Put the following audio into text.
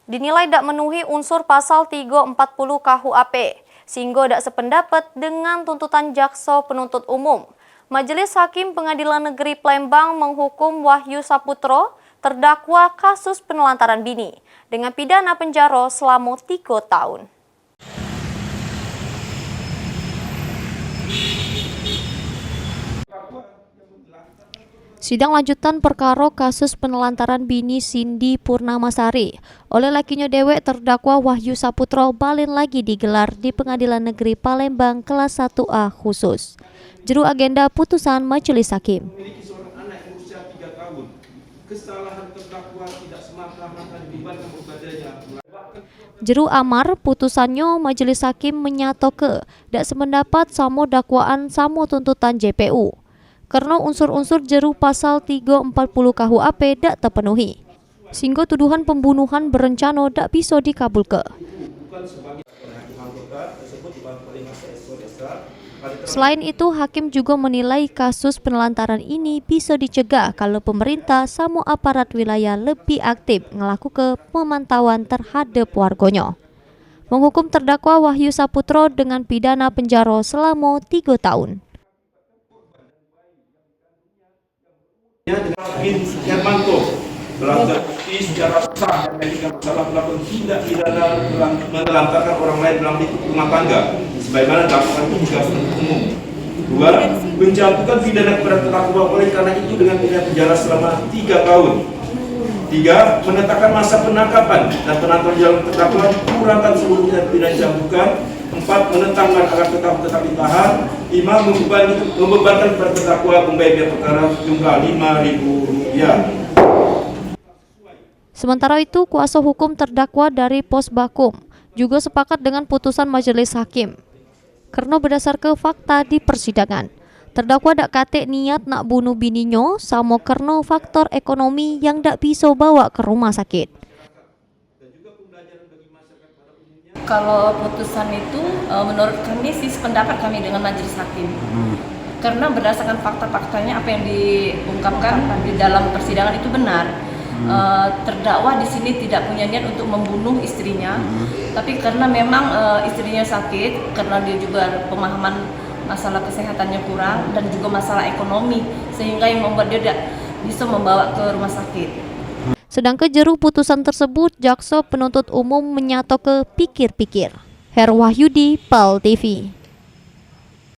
dinilai tidak memenuhi unsur pasal 340 KUHP, sehingga tidak sependapat dengan tuntutan jaksa penuntut umum. Majelis Hakim Pengadilan Negeri Palembang menghukum Wahyu Saputro, terdakwa kasus penelantaran Bini, dengan pidana penjara selama 3 tahun. Sidang lanjutan perkara kasus penelantaran Bini Cindy Purnamasari oleh lakinya dewek terdakwa Wahyu Saputro balen lagi digelar di Pengadilan Negeri Palembang kelas 1A khusus. Juru agenda putusan Majelis Hakim. Memiliki seorang anak yang berusia 3 tahun. Kesalahan terdakwa tidak semata-mata dibebankan kepadanya. Juru amar putusannya Majelis Hakim menyatakan tidak sependapat sama dakwaan sama tuntutan JPU. Karena unsur-unsur jeru pasal 340 KUHP tidak terpenuhi, sehingga tuduhan pembunuhan berencana tidak bisa dikabulkan. Selain itu, hakim juga menilai kasus penelantaran ini bisa dicegah kalau pemerintah sama aparat wilayah lebih aktif melakukan pemantauan terhadap warganya. Menghukum terdakwa Wahyu Saputro dengan pidana penjara selama 3 tahun. Dengan Bin Hermanto melanggar bukti secara sah dan menjadikan masalah melakukan tindak pidana menelantarkan orang lain dalam lingkup rumah tangga, sebagaimana dakwaan juga penuntut umum. 2. Menjatuhkan pidana kepada terdakwa oleh karena itu dengan pidana penjara selama 3 tahun. 3. Menetapkan masa penangkapan dan penantuan jalan terdakwa kurangkan seluruhnya pidana dijatuhkan. 4. Menetapkan agar tetap ditahan. 5. Membebankan kepada terdakwa membayar biaya perkara jumlah Rp5.000. Sementara itu, kuasa hukum terdakwa dari Posbakum juga sepakat dengan putusan Majelis Hakim. Karena berdasarkan fakta di persidangan, terdakwa dak kate niat nak bunuh bininya sama karena faktor ekonomi yang dak bisa bawa ke rumah sakit. Kalau putusan itu menurut kami sih sependapat kami dengan Majelis Hakim. Karena berdasarkan fakta-faktanya apa yang diungkapkan di dalam persidangan itu benar. Terdakwa di sini tidak punya niat untuk membunuh istrinya, tapi karena memang istrinya sakit, karena dia juga pemahaman masalah kesehatannya kurang dan juga masalah ekonomi, sehingga yang membuat dia tidak bisa membawa ke rumah sakit. Sedangkan jeru putusan tersebut, jaksa penuntut umum menyatakan pikir-pikir. Herwahyudi, PAL TV.